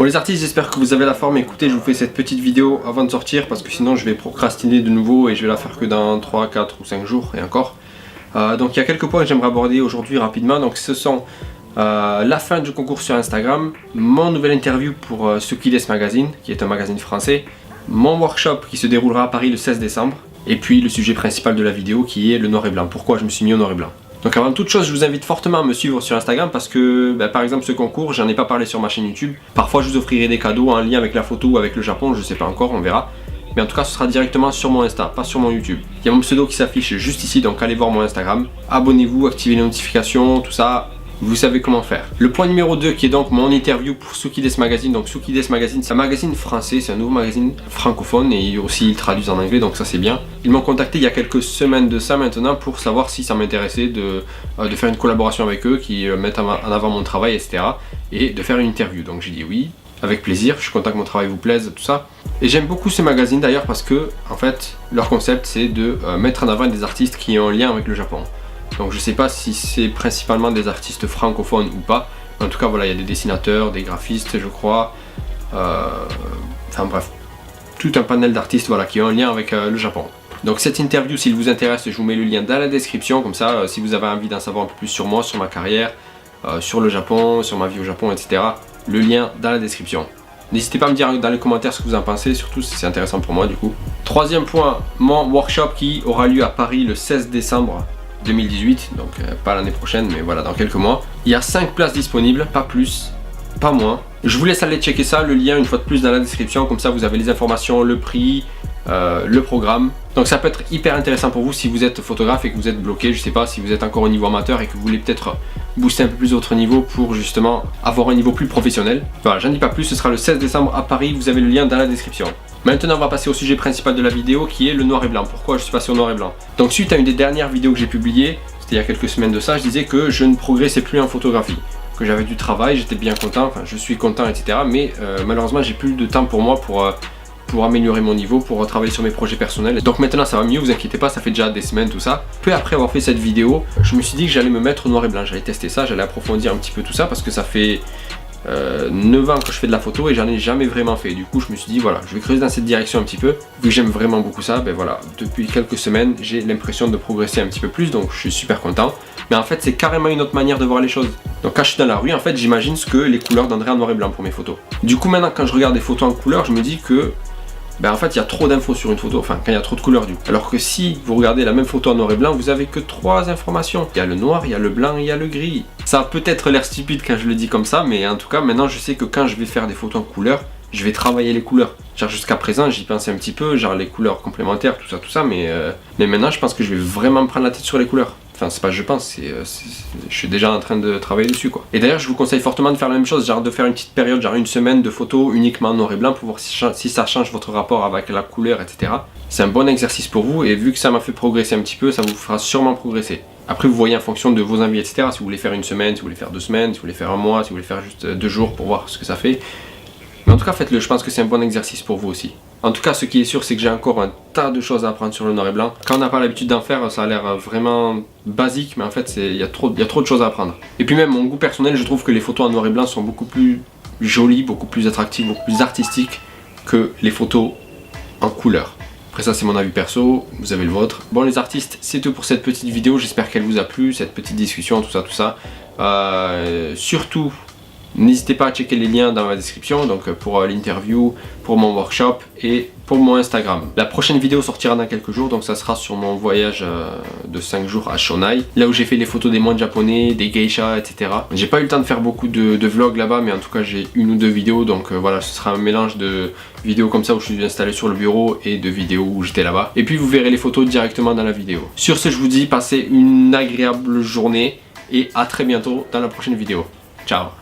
les artistes, j'espère que vous avez la forme. Écoutez, je vous fais cette petite vidéo avant de sortir parce que sinon je vais procrastiner de nouveau et je vais la faire que dans 3, 4 ou 5 jours et encore. Donc il y a quelques points que j'aimerais aborder aujourd'hui rapidement. Donc ce sont la fin du concours sur Instagram, mon nouvelle interview pour Sukides Magazine, qui est un magazine français, mon workshop qui se déroulera à Paris le 16 décembre, et puis le sujet principal de la vidéo qui est le noir et blanc. Pourquoi je me suis mis au noir et blanc. Donc avant toute chose, je vous invite fortement à me suivre sur Instagram parce que, par exemple, ce concours, j'en ai pas parlé sur ma chaîne YouTube. Parfois, je vous offrirai des cadeaux en lien avec la photo ou avec le Japon, je sais pas encore, on verra. Mais en tout cas, ce sera directement sur mon Insta, pas sur mon YouTube. Il y a mon pseudo qui s'affiche juste ici, donc allez voir mon Instagram. Abonnez-vous, activez les notifications, tout ça. Vous savez comment faire. Le point numéro 2 qui est donc mon interview pour Sukides Magazine. Donc Sukides Magazine, c'est un magazine français, c'est un nouveau magazine francophone et aussi ils traduisent en anglais, donc ça c'est bien. Ils m'ont contacté il y a quelques semaines de ça maintenant pour savoir si ça m'intéressait de faire une collaboration avec eux, qui mettent en avant mon travail, etc. Et de faire une interview. Donc j'ai dit oui, avec plaisir, je suis content que mon travail vous plaise, tout ça. Et j'aime beaucoup ce magazine d'ailleurs parce que, en fait, leur concept c'est de mettre en avant des artistes qui ont un lien avec le Japon. Donc je sais pas si c'est principalement des artistes francophones ou pas. En tout cas voilà, il y a des dessinateurs, des graphistes je crois. Enfin bref, tout un panel d'artistes voilà, qui ont un lien avec le Japon. Donc cette interview, s'il vous intéresse, je vous mets le lien dans la description. Comme ça, si vous avez envie d'en savoir un peu plus sur moi, sur ma carrière, sur le Japon, sur ma vie au Japon, etc. Le lien dans la description. N'hésitez pas à me dire dans les commentaires ce que vous en pensez, surtout si c'est intéressant pour moi du coup. Troisième point, mon workshop qui aura lieu à Paris le 16 décembre 2018, donc pas l'année prochaine, mais voilà, dans quelques mois. Il y a 5 places disponibles, pas plus, pas moins. Je vous laisse aller checker ça, le lien une fois de plus dans la description, comme ça vous avez les informations, le prix, le programme. Donc ça peut être hyper intéressant pour vous si vous êtes photographe et que vous êtes bloqué, je sais pas, si vous êtes encore au niveau amateur et que vous voulez peut-être booster un peu plus votre niveau pour justement avoir un niveau plus professionnel. Voilà, j'en dis pas plus, ce sera le 16 décembre à Paris, vous avez le lien dans la description. Maintenant on va passer au sujet principal de la vidéo qui est le noir et blanc. Pourquoi je suis passé au noir et blanc? Donc suite à une des dernières vidéos que j'ai publiées, c'était il y a quelques semaines de ça, je disais que je ne progressais plus en photographie. Que j'avais du travail, j'étais bien content, enfin je suis content, etc. Mais malheureusement j'ai plus de temps pour moi pour améliorer mon niveau, pour travailler sur mes projets personnels. Donc maintenant ça va mieux, vous inquiétez pas, ça fait déjà des semaines tout ça. Peu après avoir fait cette vidéo, je me suis dit que j'allais me mettre au noir et blanc, j'allais tester ça, j'allais approfondir un petit peu tout ça parce que ça fait 9 ans que je fais de la photo et j'en ai jamais vraiment fait. Du coup je me suis dit voilà, je vais creuser dans cette direction un petit peu. Vu que j'aime vraiment beaucoup ça, ben voilà, depuis quelques semaines j'ai l'impression de progresser un petit peu plus, donc je suis super content. Mais en fait c'est carrément une autre manière de voir les choses. Donc quand je suis dans la rue, en fait j'imagine ce que les couleurs donneraient en noir et blanc pour mes photos. Du coup maintenant quand je regarde des photos en couleur, je me dis que en fait il y a trop d'infos sur une photo, enfin quand il y a trop de couleurs du coup. Alors que si vous regardez la même photo en noir et blanc, vous avez que 3 informations. Il y a le noir, il y a le blanc et il y a le gris. Ça a peut-être l'air stupide quand je le dis comme ça, mais en tout cas maintenant je sais que quand je vais faire des photos en couleur, je vais travailler les couleurs. Genre jusqu'à présent j'y pensais un petit peu, genre les couleurs complémentaires, tout ça, mais maintenant je pense que je vais vraiment me prendre la tête sur les couleurs. Enfin c'est pas je pense, je suis déjà en train de travailler dessus quoi. Et d'ailleurs je vous conseille fortement de faire la même chose, genre de faire une petite période, genre une semaine de photos uniquement en noir et blanc pour voir si ça change votre rapport avec la couleur, etc. C'est un bon exercice pour vous et vu que ça m'a fait progresser un petit peu, ça vous fera sûrement progresser. Après vous voyez en fonction de vos envies, etc. Si vous voulez faire une semaine, si vous voulez faire 2 semaines, si vous voulez faire un mois, si vous voulez faire juste 2 jours pour voir ce que ça fait. Mais en tout cas faites-le, je pense que c'est un bon exercice pour vous aussi. En tout cas ce qui est sûr c'est que j'ai encore un tas de choses à apprendre sur le noir et blanc. Quand on n'a pas l'habitude d'en faire ça a l'air vraiment basique mais en fait il y a trop de choses à apprendre. Et puis même mon goût personnel, je trouve que les photos en noir et blanc sont beaucoup plus jolies, beaucoup plus attractives, beaucoup plus artistiques que les photos en couleur. Après ça c'est mon avis perso, vous avez le vôtre. Bon les artistes, c'est tout pour cette petite vidéo, j'espère qu'elle vous a plu, cette petite discussion, tout ça. Surtout, n'hésitez pas à checker les liens dans ma description, donc pour l'interview, pour mon workshop et pour mon Instagram. La prochaine vidéo sortira dans quelques jours, donc ça sera sur mon voyage de 5 jours à Shonai, là où j'ai fait les photos des moines japonais, des geishas, etc. J'ai pas eu le temps de faire beaucoup de vlogs là-bas, mais en tout cas j'ai 1 ou 2 vidéos, donc voilà, ce sera un mélange de vidéos comme ça où je suis installé sur le bureau et de vidéos où j'étais là-bas. Et puis vous verrez les photos directement dans la vidéo. Sur ce, je vous dis, passez une agréable journée et à très bientôt dans la prochaine vidéo. Ciao!